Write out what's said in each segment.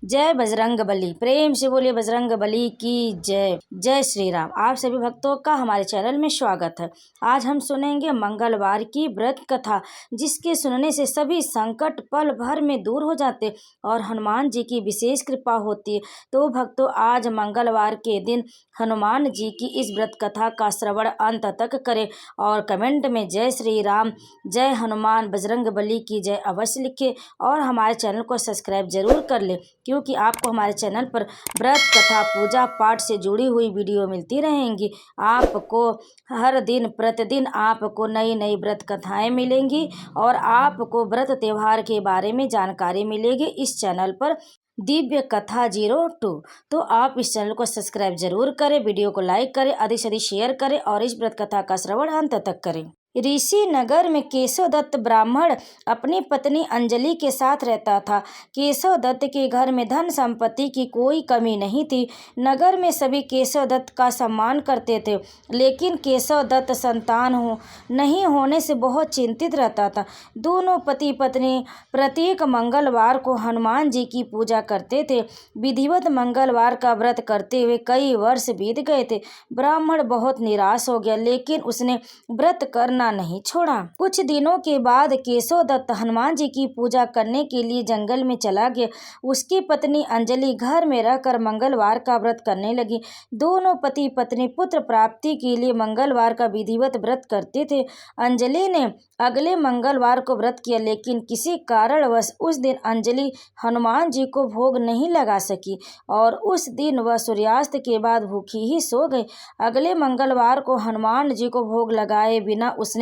जय बजरंग बली। प्रेम से बोलिए बजरंग बली की जय। जय श्री राम। आप सभी भक्तों का हमारे चैनल में स्वागत है। आज हम सुनेंगे मंगलवार की व्रत कथा, जिसके सुनने से सभी संकट पल भर में दूर हो जाते और हनुमान जी की विशेष कृपा होती है। तो भक्तों, आज मंगलवार के दिन हनुमान जी की इस व्रत कथा का श्रवण अंत तक करें और कमेंट में जय श्री राम, जय हनुमान, बजरंग बली की जय अवश्य लिखें और हमारे चैनल को सब्सक्राइब जरूर कर लें, क्योंकि आपको हमारे चैनल पर व्रत कथा, पूजा पाठ से जुड़ी हुई वीडियो मिलती रहेंगी। आपको हर दिन प्रतिदिन आपको नई नई व्रत कथाएं मिलेंगी और आपको व्रत त्योहार के बारे में जानकारी मिलेगी इस चैनल पर, दिव्य कथा 02। तो आप इस चैनल को सब्सक्राइब जरूर करें, वीडियो को लाइक करें, अधिक से अधिक शेयर करें और इस व्रत कथा का श्रवण अंत तक करें। ऋषि नगर में केशव दत्त ब्राह्मण अपनी पत्नी अंजलि के साथ रहता था। केशव दत्त के घर में धन संपत्ति की कोई कमी नहीं थी। नगर में सभी केशव दत्त का सम्मान करते थे, लेकिन केशव दत्त संतान नहीं होने से बहुत चिंतित रहता था। दोनों पति पत्नी प्रत्येक मंगलवार को हनुमान जी की पूजा करते थे। विधिवत मंगलवार का व्रत करते हुए कई वर्ष बीत गए थे। ब्राह्मण बहुत निराश हो गया, लेकिन उसने व्रत करना नहीं छोड़ा। कुछ दिनों के बाद केशव दत्त हनुमान जी की पूजा करने के लिए जंगल में चला गया। उसकी पत्नी अंजलि घर में रहकर मंगलवार का व्रत करने लगी। दोनों पति पत्नी पुत्र प्राप्ति के लिए मंगलवार का विधिवत व्रत करते थे। अंजलि ने अगले मंगलवार को व्रत किया, लेकिन किसी कारणवश उस दिन अंजलि हनुमान जी को भोग नहीं लगा सकी और उस दिन वह सूर्यास्त के बाद भूखी ही सो गई। अगले मंगलवार को हनुमान जी को भोग लगाए बिना उसने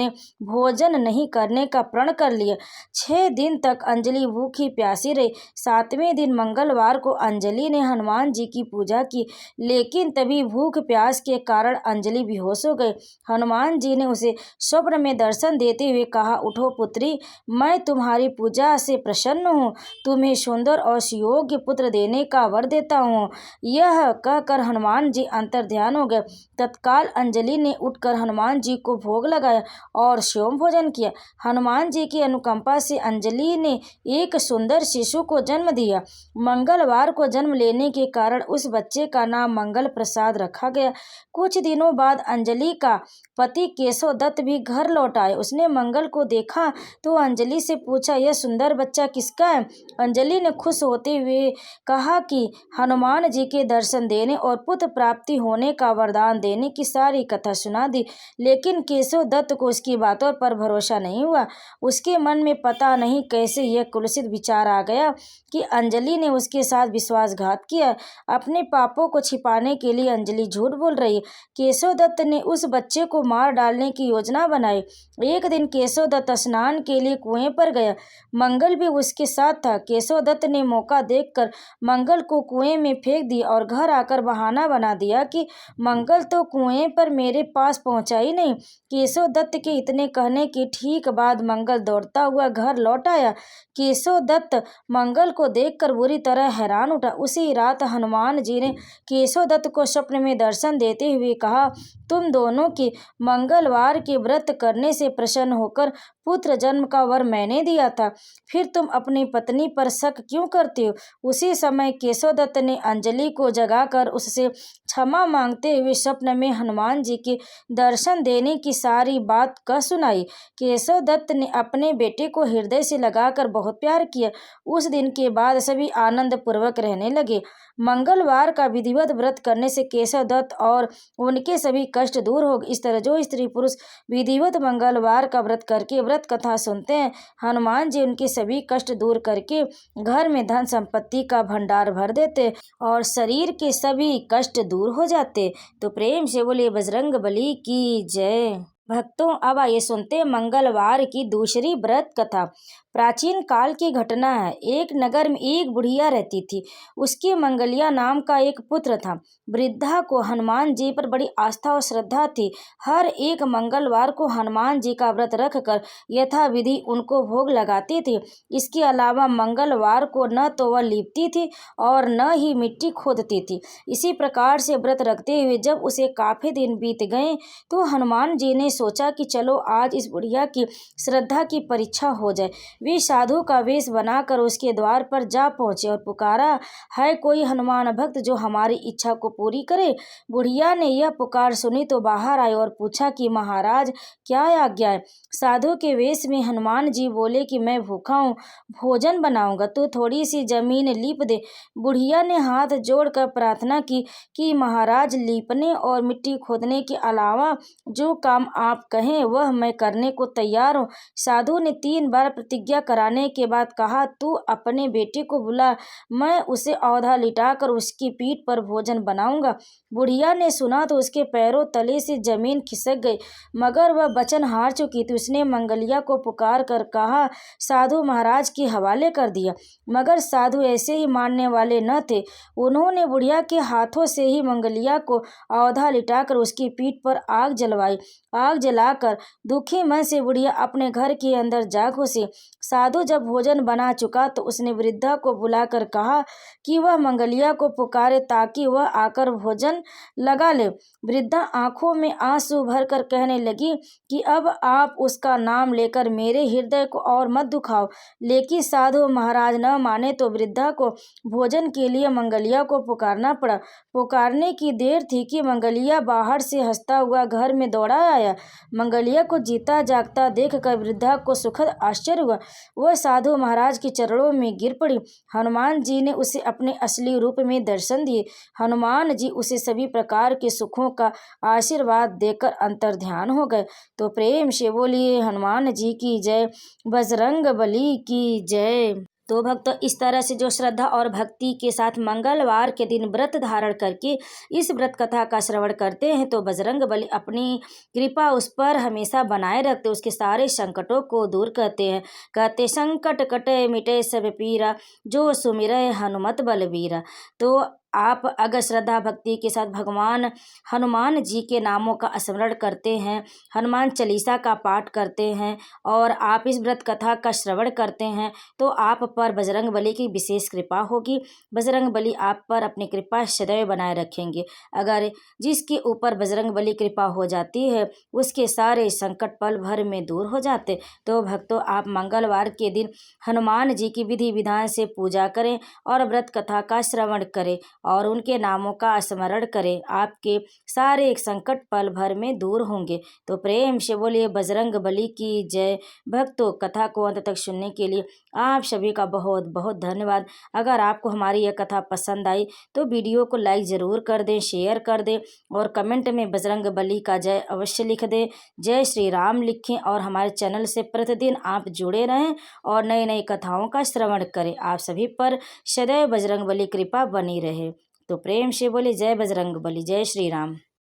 भोजन नहीं करने का प्रण कर लिया। 6 दिन तक अंजलि भूखी प्यासी रही। 7वें दिन मंगलवार को अंजलि ने हनुमान जी की पूजा की, लेकिन तभी भूख प्यास के कारण अंजलि बेहोश हो गई। हनुमान जी ने उसे स्वप्न में दर्शन देते हुए कहा, उठो पुत्री, मैं तुम्हारी पूजा से प्रसन्न हूँ, तुम्हें सुंदर और सुयोग्य पुत्र देने का वर देता हूँ। यह कहकर हनुमान जी अंतर्ध्यान हो गए। तत्काल अंजलि ने उठकर हनुमान जी को भोग लगाया और स्वयं भोजन किया। हनुमान जी की अनुकंपा से अंजलि ने एक सुंदर शिशु को जन्म दिया। मंगलवार को जन्म लेने के कारण उस बच्चे का नाम मंगल प्रसाद रखा गया। कुछ दिनों बाद अंजलि का पति केशव दत्त भी घर लौट आए। उसने मंगल को देखा तो अंजलि से पूछा, यह सुंदर बच्चा किसका है? अंजलि ने खुश होते हुए कहा कि हनुमान जी के दर्शन देने और पुत्र प्राप्ति होने का वरदान देने की सारी कथा सुना दी, लेकिन केशव दत्त को उसकी बातों पर भरोसा नहीं हुआ। उसके मन में पता नहीं कैसे यह कुलसित विचार आ गया कि अंजलि ने उसके साथ विश्वासघात किया। अपने पापों को छिपाने के लिए अंजलि झूठ बोल रही है। केशव दत्त ने उस बच्चे को मार डालने की योजना बनाई। एक दिन केशव दत्त स्नान के लिए कुएं पर गया। मंगल भी उसके साथ था। केशव दत्त ने मौका देखकर मंगल को कुएं में फेंक दिया और घर आकर बहाना बना दिया कि मंगल तो कुएं पर मेरे पास पहुंचा ही नहीं। केशव दत्त के इतने कहने के ठीक बाद मंगल दौड़ता हुआ घर लौट आया। केशव दत्त मंगल को देखकर बुरी तरह हैरान उठा। उसी रात हनुमान जी ने केशव दत्त को स्वप्न में दर्शन देते हुए कहा, तुम दोनों के मंगलवार के व्रत करने से प्रसन्न होकर पुत्र जन्म का वर मैंने दिया था, फिर तुम अपनी पत्नी पर शक क्यों करते हो? उसी समय केशव दत्त ने अंजलि को जगाकर उससे क्षमा मांगते हुए स्वप्न में हनुमान जी के दर्शन देने की सारी बात कह सुनाई। केशव दत्त ने अपने बेटे को हृदय से लगाकर बहुत प्यार किया। उस दिन के बाद सभी आनंद पूर्वक रहने लगे। मंगलवार का विधिवत व्रत करने से केशव दत्त और उनके सभी कष्ट दूर हो गए। इस तरह जो स्त्री पुरुष विधिवत मंगलवार का व्रत करके व्रत कथा सुनते हैं, हनुमान जी उनके सभी कष्ट दूर करके घर में धन संपत्ति का भंडार भर देते और शरीर के सभी कष्ट दूर हो जाते। तो प्रेम से बोलिए बजरंग बली की जय। भक्तों, अब आइए सुनते हैं मंगलवार की दूसरी व्रत कथा। प्राचीन काल की घटना है। एक नगर में एक बुढ़िया रहती थी। उसके मंगलिया नाम का एक पुत्र था। वृद्धा को हनुमान जी पर बड़ी आस्था और श्रद्धा थी। हर एक मंगलवार को हनुमान जी का व्रत रखकर यथाविधि उनको भोग लगाती थी। इसके अलावा मंगलवार को न तो वह लीपती थी और न ही मिट्टी खोदती थी। इसी प्रकार से व्रत रखते हुए जब उसे काफी दिन बीत गए तो हनुमान जी ने सोचा कि चलो आज इस बुढ़िया की श्रद्धा की परीक्षा हो जाए। वे साधु का वेश बनाकर उसके द्वार पर जा पहुँचे और पुकारा, है कोई हनुमान भक्त जो हमारी इच्छा को पूरी करे। बुढ़िया ने यह पुकार सुनी तो बाहर आई और पूछा कि महाराज क्या आज्ञा है। साधु के वेश में हनुमान जी बोले कि मैं भूखा हूँ, भोजन बनाऊंगा, तो थोड़ी सी जमीन लीप दे। बुढ़िया ने हाथ जोड़कर प्रार्थना की कि महाराज लीपने और मिट्टी खोदने के अलावा जो काम आप कहें वह मैं करने को तैयार हूँ। साधु ने 3 बार प्रतिज्ञा कराने के बाद कहा, तू अपने बेटे को बुला, मैं उसे औधा लिटाकर उसकी पीठ पर भोजन बनाऊंगा। बुढ़िया ने सुना तो उसके पैरों तले से जमीन खिसक गई, मगर वह वचन हार चुकी थी। उसने मंगलिया को पुकार कर कहा, साधु महाराज के हवाले कर दिया, मगर साधु ऐसे ही मानने वाले न थे। उन्होंने बुढ़िया के हाथों से ही मंगलिया को औधा लिटाकर उसकी पीठ पर आग जलवाई। आग जलाकर दुखी मन से बुढ़िया अपने घर के अंदर जा घुसी। साधु जब भोजन बना चुका तो उसने वृद्धा को बुलाकर कहा कि वह मंगलिया को पुकारे ताकि वह आकर भोजन लगा ले। वृद्धा आंखों में आंसू भरकर कहने लगी कि अब आप उसका नाम लेकर मेरे हृदय को और मत दुखाओ। लेकिन साधु महाराज न माने तो वृद्धा को भोजन के लिए मंगलिया को पुकारना पड़ा। पुकारने की देर थी कि मंगलिया बाहर से हंसता हुआ घर में दौड़ा आया। मंगलिया को जीता जागता देखकर वृद्धा को सुखद आश्चर्य हुआ। वह साधु महाराज के चरणों में गिर पड़ी। हनुमान जी ने उसे अपने असली रूप में दर्शन दिए। हनुमान जी उसे सभी प्रकार के सुखों का आशीर्वाद देकर अंतर्ध्यान हो गए। तो प्रेम से बोलिए हनुमान जी की जय, बजरंग बली की जय। तो भक्त इस तरह से जो श्रद्धा और भक्ति के साथ मंगलवार के दिन व्रत धारण करके इस व्रत कथा का श्रवण करते हैं तो बजरंग बली अपनी कृपा उस पर हमेशा बनाए रखते, उसके सारे संकटों को दूर करते हैं। कहते संकट कटे मिटे सब पीरा, जो सुमिरै हनुमत बलबीरा। तो आप अगर श्रद्धा भक्ति के साथ भगवान हनुमान जी के नामों का स्मरण करते हैं, हनुमान चालीसा का पाठ करते हैं और आप इस व्रत कथा का श्रवण करते हैं तो आप पर बजरंग बली की विशेष कृपा होगी। बजरंग बली आप पर अपनी कृपा सदैव बनाए रखेंगे। अगर जिसके ऊपर बजरंग बली कृपा हो जाती है उसके सारे संकट पल भर में दूर हो जाते। तो भक्तों आप मंगलवार के दिन हनुमान जी की विधि विधान से पूजा करें और व्रत कथा का श्रवण करें और उनके नामों का स्मरण करें, आपके सारे संकट पल भर में दूर होंगे। तो प्रेम से बोलिए बजरंग बली की जय। भक्तों कथा को अंत तक सुनने के लिए आप सभी का बहुत बहुत धन्यवाद। अगर आपको हमारी यह कथा पसंद आई तो वीडियो को लाइक ज़रूर कर दें, शेयर कर दें और कमेंट में बजरंग बली का जय अवश्य लिख दें। जय श्री राम लिखें और हमारे चैनल से प्रतिदिन आप जुड़े रहें और नई नई कथाओं का श्रवण करें। आप सभी पर सदैव बजरंग बली कृपा बनी रहे। तो प्रेम से बोले जय बजरंग बली, जय श्री राम।